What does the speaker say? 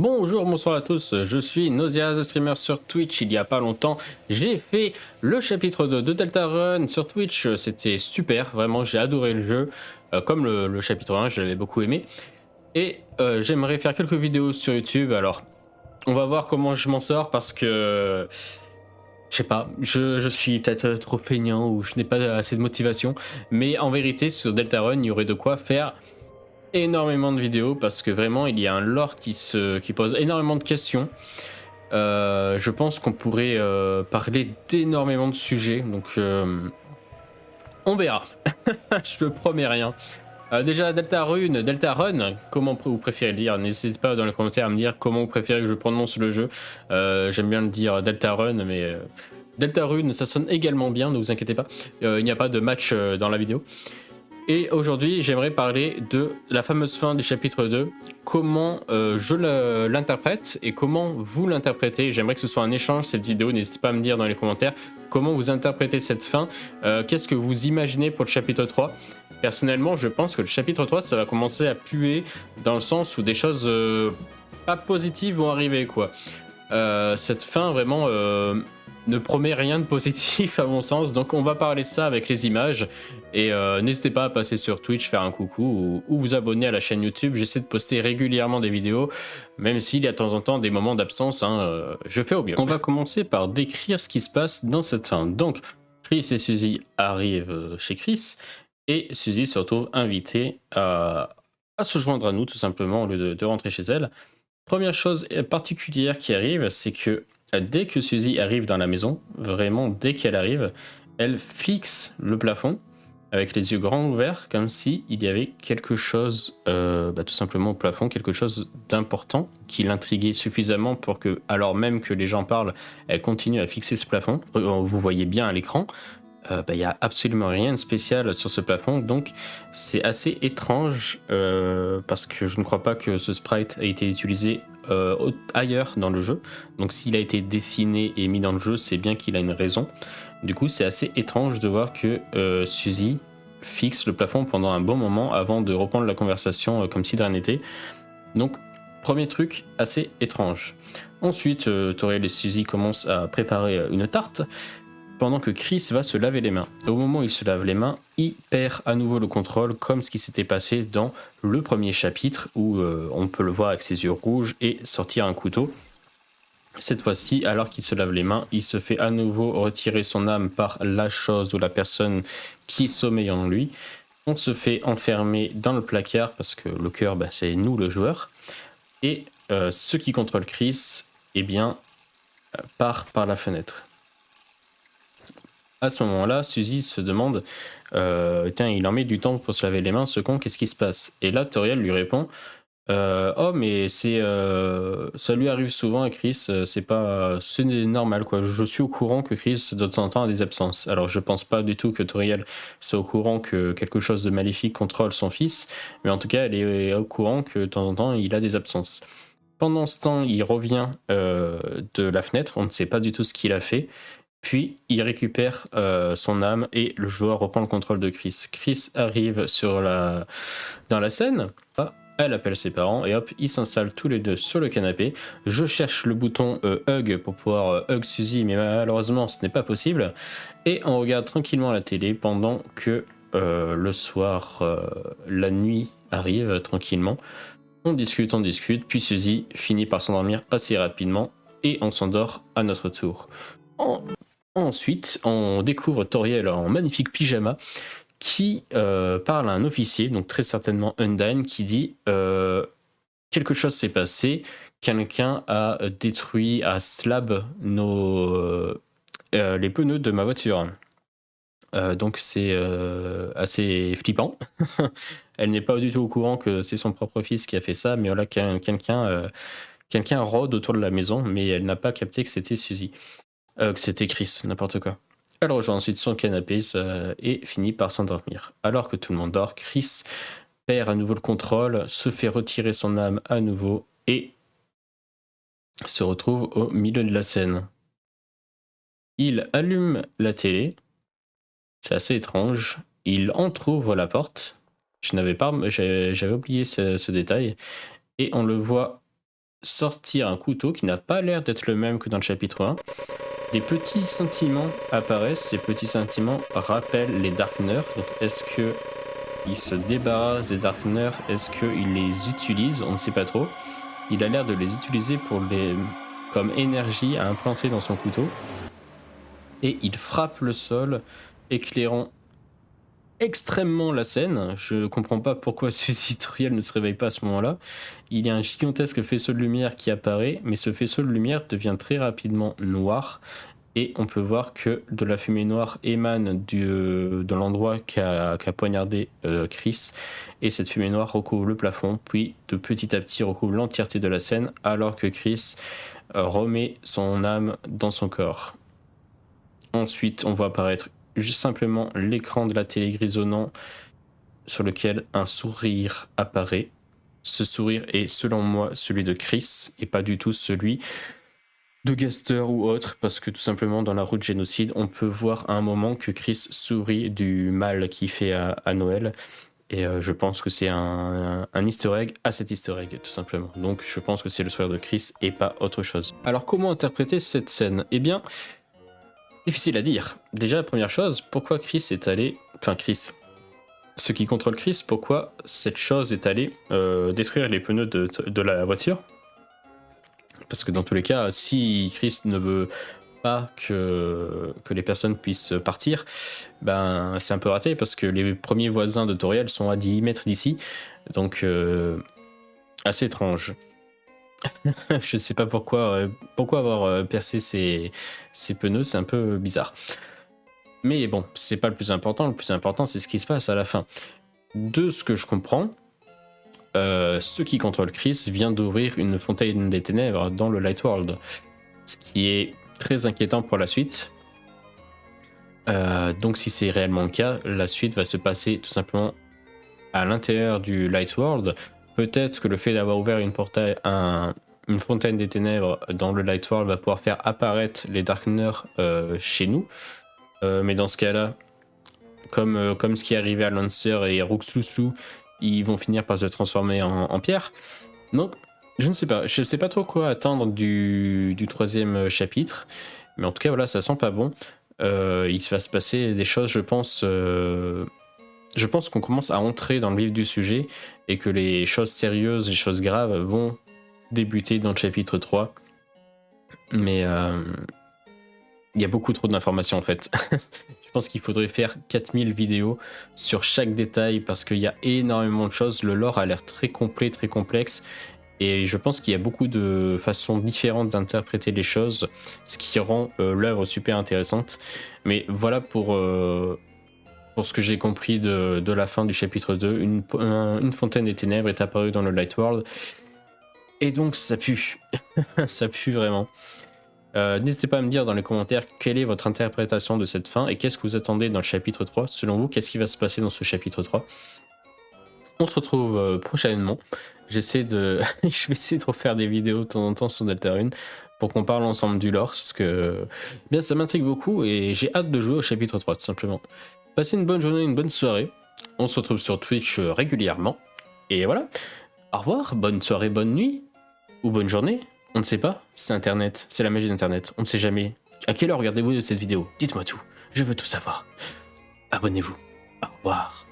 Bonjour, bonsoir à tous, je suis Nausea the Streamer sur Twitch. Il y a pas longtemps, j'ai fait le chapitre 2 de Deltarune sur Twitch. C'était super, vraiment, j'ai adoré le jeu. Comme le chapitre 1, je l'avais beaucoup aimé. Et j'aimerais faire quelques vidéos sur YouTube. Alors, on va voir comment je m'en sors parce que je sais pas, je suis peut-être trop feignant ou je n'ai pas assez de motivation. Mais en vérité, sur Deltarune, il y aurait de quoi faire énormément de vidéos parce que vraiment il y a un lore qui pose énormément de questions. Je pense qu'on pourrait parler d'énormément de sujets, donc on verra. Je ne promets rien. Déjà Deltarune, comment vous préférez le dire? N'hésitez pas dans les commentaires à me dire comment vous préférez que je prononce le jeu. J'aime bien le dire Deltarune, mais Deltarune ça sonne également bien, ne vous inquiétez pas. Il n'y a pas de match dans la vidéo. Et aujourd'hui, j'aimerais parler de la fameuse fin du chapitre 2, comment je l'interprète et comment vous l'interprétez. J'aimerais que ce soit un échange cette vidéo, n'hésitez pas à me dire dans les commentaires comment vous interprétez cette fin, qu'est-ce que vous imaginez pour le chapitre 3. Personnellement, je pense que le chapitre 3, ça va commencer à puer dans le sens où des choses pas positives vont arriver, quoi. Cette fin, vraiment, ne promet rien de positif à mon sens, donc on va parler de ça avec les images. Et n'hésitez pas à passer sur Twitch, faire un coucou ou vous abonner à la chaîne YouTube. J'essaie de poster régulièrement des vidéos, même s'il y a de temps en temps des moments d'absence, hein, je fais au mieux. On va commencer par décrire ce qui se passe dans cette fin. Donc, Chris et Suzy arrivent chez Chris, et Suzy se retrouve invitée à se joindre à nous, tout simplement, au lieu de rentrer chez elle. Première chose particulière qui arrive, c'est que dès que Suzy arrive dans la maison, vraiment dès qu'elle arrive, elle fixe le plafond avec les yeux grands ouverts, comme si il y avait quelque chose, tout simplement au plafond, quelque chose d'important qui l'intriguait suffisamment pour que, alors même que les gens parlent, elle continue à fixer ce plafond. Vous voyez bien à l'écran. Il n'y a absolument rien de spécial sur ce plafond, donc c'est assez étrange parce que je ne crois pas que ce sprite ait été utilisé ailleurs dans le jeu. Donc s'il a été dessiné et mis dans le jeu, c'est bien qu'il a une raison. Du coup, c'est assez étrange de voir que Suzy fixe le plafond pendant un bon moment avant de reprendre la conversation comme si de rien n'était. Donc, premier truc assez étrange. Ensuite, Toriel et Suzy commencent à préparer une tarte, pendant que Chris va se laver les mains. Au moment où il se lave les mains, il perd à nouveau le contrôle, comme ce qui s'était passé dans le premier chapitre, où on peut le voir avec ses yeux rouges et sortir un couteau. Cette fois-ci, alors qu'il se lave les mains, il se fait à nouveau retirer son âme par la chose ou la personne qui sommeille en lui. On se fait enfermer dans le placard, parce que le cœur, c'est nous le joueur. Et ceux qui contrôlent Chris, eh bien, part par la fenêtre. À ce moment-là, Suzy se demande tiens, il en met du temps pour se laver les mains, ce con, qu'est-ce qui se passe? Et là, Toriel lui répond oh, mais ça lui arrive souvent à Chris, c'est normal, quoi. Je suis au courant que Chris, de temps en temps, a des absences. Alors, je pense pas du tout que Toriel soit au courant que quelque chose de maléfique contrôle son fils, mais en tout cas, elle est au courant que de temps en temps, il a des absences. Pendant ce temps, il revient de la fenêtre, on ne sait pas du tout ce qu'il a fait. Puis il récupère son âme et le joueur reprend le contrôle de Chris. Chris arrive dans la scène. Elle appelle ses parents et hop, ils s'installent tous les deux sur le canapé. Je cherche le bouton hug pour pouvoir hug Suzy, mais malheureusement ce n'est pas possible. Et on regarde tranquillement la télé pendant que le soir, la nuit arrive tranquillement. On discute, puis Suzy finit par s'endormir assez rapidement et on s'endort à notre tour. Ensuite, on découvre Toriel en magnifique pyjama qui parle à un officier, donc très certainement Undyne, qui dit quelque chose s'est passé, quelqu'un a détruit à slab les pneus de ma voiture. Donc c'est assez flippant. Elle n'est pas du tout au courant que c'est son propre fils qui a fait ça, mais voilà, quelqu'un rôde autour de la maison, mais elle n'a pas capté que c'était Suzy. Que c'était Chris, n'importe quoi. Elle rejoint ensuite son canapé et finit par s'endormir. Alors que tout le monde dort, Chris perd à nouveau le contrôle, se fait retirer son âme à nouveau et se retrouve au milieu de la scène. Il allume la télé, c'est assez étrange, il entrouvre la porte, j'avais oublié ce détail, et on le voit sortir un couteau qui n'a pas l'air d'être le même que dans le chapitre 1. Des petits sentiments apparaissent, ces petits sentiments rappellent les Darkners. Donc est-ce que il se débarrasse des Darkners, est-ce qu'il les utilise? On ne sait pas trop. Il a l'air de les utiliser comme énergie à implanter dans son couteau. Et il frappe le sol, éclairant extrêmement la scène. Je ne comprends pas pourquoi ce tutoriel ne se réveille pas à ce moment-là. Il y a un gigantesque faisceau de lumière qui apparaît, mais ce faisceau de lumière devient très rapidement noir. Et on peut voir que de la fumée noire émane de l'endroit qu'a poignardé Chris. Et cette fumée noire recouvre le plafond, puis de petit à petit recouvre l'entièreté de la scène, alors que Chris remet son âme dans son corps. Ensuite, on voit apparaître juste simplement l'écran de la télé grisonnant sur lequel un sourire apparaît. Ce sourire est selon moi celui de Chris et pas du tout celui de Gaster ou autre, parce que tout simplement dans la route génocide, on peut voir à un moment que Chris sourit du mal qu'il fait à Noël. Et je pense que c'est un easter egg à cet easter egg, tout simplement. Donc je pense que c'est le sourire de Chris et pas autre chose. Alors comment interpréter cette scène? Eh bien, difficile à dire. Déjà, la première chose, pourquoi Chris est allé... Enfin, Chris. Ce qui contrôle Chris, pourquoi cette chose est allée détruire les pneus de la voiture? Parce que dans tous les cas, si Chris ne veut pas que les personnes puissent partir, ben c'est un peu raté, parce que les premiers voisins de Toriel sont à 10 mètres d'ici. Donc, assez étrange. Je sais pas pourquoi avoir percé ces pneus, c'est un peu bizarre. Mais bon, c'est pas le plus important. Le plus important, c'est ce qui se passe à la fin. De ce que je comprends, ce qui contrôle Chris vient d'ouvrir une fontaine des ténèbres dans le Light World. Ce qui est très inquiétant pour la suite. Donc si c'est réellement le cas, la suite va se passer tout simplement à l'intérieur du Light World. Peut-être que le fait d'avoir ouvert une fontaine des ténèbres dans le Light World va pouvoir faire apparaître les Darkners chez nous. Mais dans ce cas-là, comme ce qui est arrivé à Lancer et Ruxluxlu, ils vont finir par se transformer en pierre. Donc, je ne sais pas. Je ne sais pas trop quoi attendre du troisième chapitre. Mais en tout cas, voilà, ça sent pas bon. Il va se passer des choses, je pense... Je pense qu'on commence à entrer dans le vif du sujet et que les choses sérieuses, les choses graves vont débuter dans le chapitre 3. Mais il y a beaucoup trop d'informations en fait. Je pense qu'il faudrait faire 4000 vidéos sur chaque détail parce qu'il y a énormément de choses. Le lore a l'air très complet, très complexe. Et je pense qu'il y a beaucoup de façons différentes d'interpréter les choses, ce qui rend l'œuvre super intéressante. Mais voilà pour ce que j'ai compris de la fin du chapitre 2, une fontaine des ténèbres est apparue dans le Light World. Et donc ça pue. Ça pue vraiment. N'hésitez pas à me dire dans les commentaires quelle est votre interprétation de cette fin et qu'est-ce que vous attendez dans le chapitre 3. Selon vous, qu'est-ce qui va se passer dans ce chapitre 3? On se retrouve prochainement. Je vais essayer de refaire des vidéos de temps en temps sur Deltarune pour qu'on parle ensemble du lore, parce que bien ça m'intrigue beaucoup et j'ai hâte de jouer au chapitre 3 tout simplement. Passez une bonne journée, une bonne soirée. On se retrouve sur Twitch régulièrement. Et voilà. Au revoir, bonne soirée, bonne nuit. Ou bonne journée. On ne sait pas. C'est Internet. C'est la magie d'Internet. On ne sait jamais. À quelle heure regardez-vous cette vidéo? Dites-moi tout. Je veux tout savoir. Abonnez-vous. Au revoir.